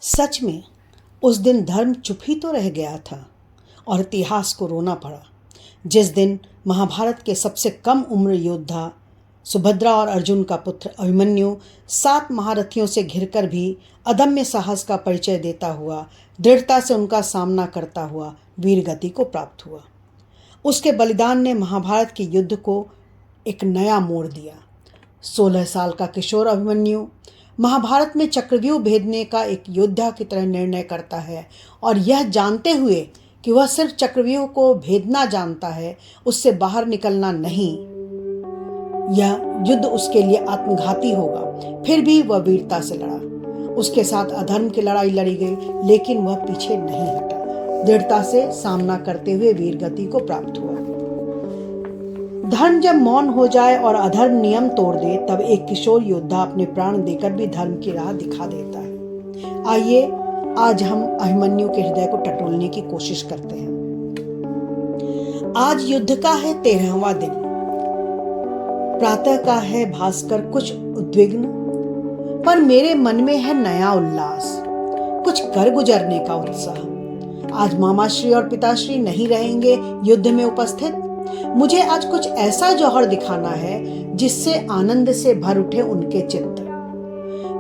सच में उस दिन धर्म चुप ही तो रह गया था और इतिहास को रोना पड़ा, जिस दिन महाभारत के सबसे कम उम्र योद्धा सुभद्रा और अर्जुन का पुत्र अभिमन्यु 7 महारथियों से घिरकर भी अदम्य साहस का परिचय देता हुआ दृढ़ता से उनका सामना करता हुआ वीर गति को प्राप्त हुआ। उसके बलिदान ने महाभारत के युद्ध को एक नया मोड़ दिया। 16 साल का किशोर अभिमन्यु महाभारत में चक्रव्यूह भेदने का एक योद्धा की तरह निर्णय करता है और यह जानते हुए कि वह सिर्फ चक्रव्यूह को भेदना जानता है, उससे बाहर निकलना नहीं। यह युद्ध उसके लिए आत्मघाती होगा, फिर भी वह वीरता से लड़ा। उसके साथ अधर्म की लड़ाई लड़ी गई, लेकिन वह पीछे नहीं हटा। दृढ़ता से सामना करते हुए वीर गति को प्राप्त हुआ। धर्म जब मौन हो जाए और अधर्म नियम तोड़ दे, तब एक किशोर योद्धा अपने प्राण देकर भी धर्म की राह दिखा देता है। आइए आज हम अभिमन्यु के हृदय को टटोलने की कोशिश करते हैं। आज युद्ध का है 13वां दिन। प्रातः का है भास्कर कुछ उद्विग्न, पर मेरे मन में है नया उल्लास, कुछ कर गुजरने का उत्साह। आज मामाश्री और पिताश्री नहीं रहेंगे युद्ध में उपस्थित। मुझे आज कुछ ऐसा जौहर दिखाना है जिससे आनंद से भर उठे उनके चित्त।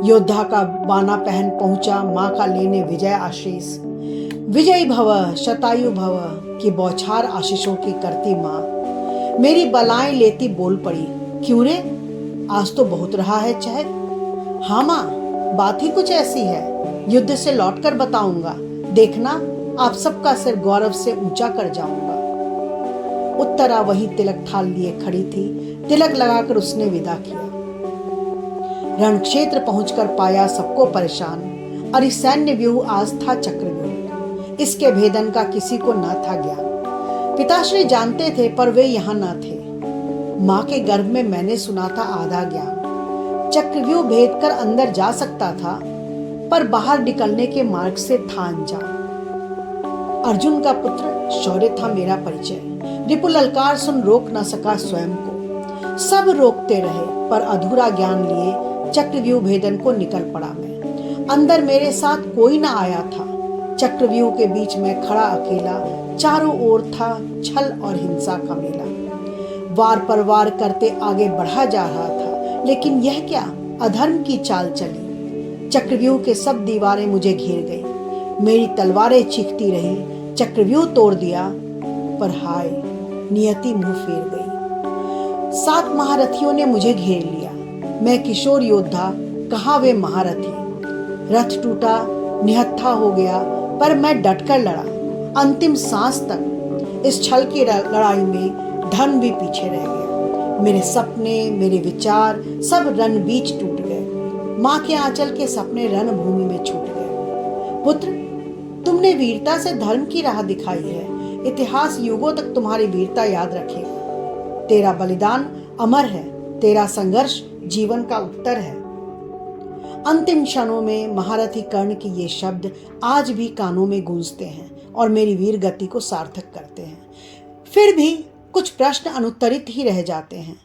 योद्धा का बाना पहन पहुंचा मां का लेने विजय आशीष। विजयी भव शतायु भव की बौछार आशीषों की करती मां मेरी बलाएं लेती बोल पड़ी, क्यों रे आज तो बहुत रहा है चहल। हाँ मां, बात ही कुछ ऐसी है, युद्ध से लौटकर बताऊंगा, देखना आप सबका सिर गौरव से ऊंचा कर जाऊंगा। उत्तरा वही तिलक थाल लिए खड़ी थी। तिलक लगाकर उसने विदा किया। रणक्षेत्र पहुंचकर पाया सबको परेशान। और इस सैन्य व्यूह आज था चक्रव्यूह। इसके भेदन का किसी को न था ज्ञान। पिताश्री जानते थे, पर वे यहाँ न थे। माँ के गर्भ में मैंने सुना था आधा ज्ञान। चक्रव्यूह भेद कर अंदर जा सकता था, पर बाहर निकलने के मार्ग से था अनजान। अर्जुन का पुत्र शौर्य था मेरा परिचय। रिपु ललकार सुन रोक न सका स्वयं को। सब रोकते रहे, पर अधूरा ज्ञान लिए चक्रव्यूह भेदन को निकल पड़ा मैं। अंदर मेरे साथ कोई न आया था। चक्रव्यूह के बीच में खड़ा अकेला, चारों ओर था छल और हिंसा का मेला। वार पर वार करते आगे बढ़ा जा रहा था, लेकिन यह क्या अधर्म की चाल चली। चक्रव्यूह के सब दीवारें मुझे घेर गई। मेरी तलवारें चीखती रही, चक्रव्यूह तोड़ दिया, पर हाय नियति मुंह फेर गई। 7 महारथियों ने मुझे घेर लिया। मैं किशोर योद्धा, कहाँ वे महारथी। रथ टूटा, निहत्था हो गया, पर मैं डटकर लड़ा अंतिम सांस तक। इस छल की लड़ाई में धर्म भी पीछे रह गया। मेरे सपने, मेरे विचार सब रण बीच टूट गए। माँ के आंचल के सपने रणभूमि में छूट गए। पुत्र, तुमने वीरता से धर्म की राह दिखाई है। इतिहास युगों तक तुम्हारी वीरता याद रखेगा। तेरा बलिदान अमर है, तेरा संघर्ष जीवन का उत्तर है। अंतिम क्षणों में महारथी कर्ण के ये शब्द आज भी कानों में गूंजते हैं और मेरी वीर गति को सार्थक करते हैं। फिर भी कुछ प्रश्न अनुत्तरित ही रह जाते हैं।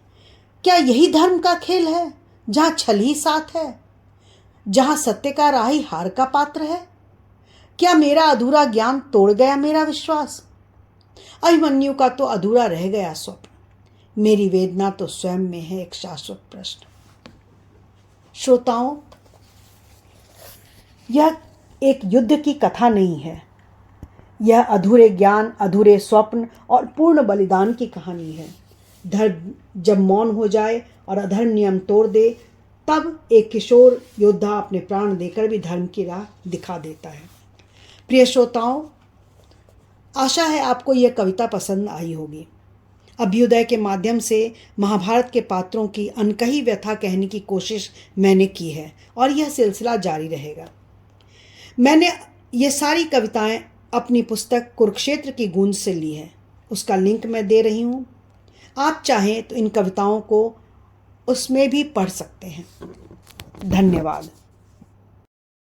क्या यही धर्म का खेल है, जहां छल ही साथ है, जहां सत्य का राही हार का पात्र है? क्या मेरा अधूरा ज्ञान तोड़ गया मेरा विश्वास? अभिमन्यु का तो अधूरा रह गया स्वप्न। मेरी वेदना तो स्वयं में है एक शाश्वत प्रश्न। श्रोताओं, यह एक युद्ध की कथा नहीं है। यह अधूरे ज्ञान, अधूरे स्वप्न और पूर्ण बलिदान की कहानी है। धर्म जब मौन हो जाए और अधर्म नियम तोड़ दे, तब एक किशोर योद्धा अपने प्राण देकर भी धर्म की राह दिखा देता है। प्रिय श्रोताओं, आशा है आपको यह कविता पसंद आई होगी। अभ्युदय के माध्यम से महाभारत के पात्रों की अनकही व्यथा कहने की कोशिश मैंने की है और यह सिलसिला जारी रहेगा। मैंने ये सारी कविताएं अपनी पुस्तक कुरुक्षेत्र की गूंज से ली है। उसका लिंक मैं दे रही हूँ। आप चाहें तो इन कविताओं को उसमें भी पढ़ सकते हैं। धन्यवाद।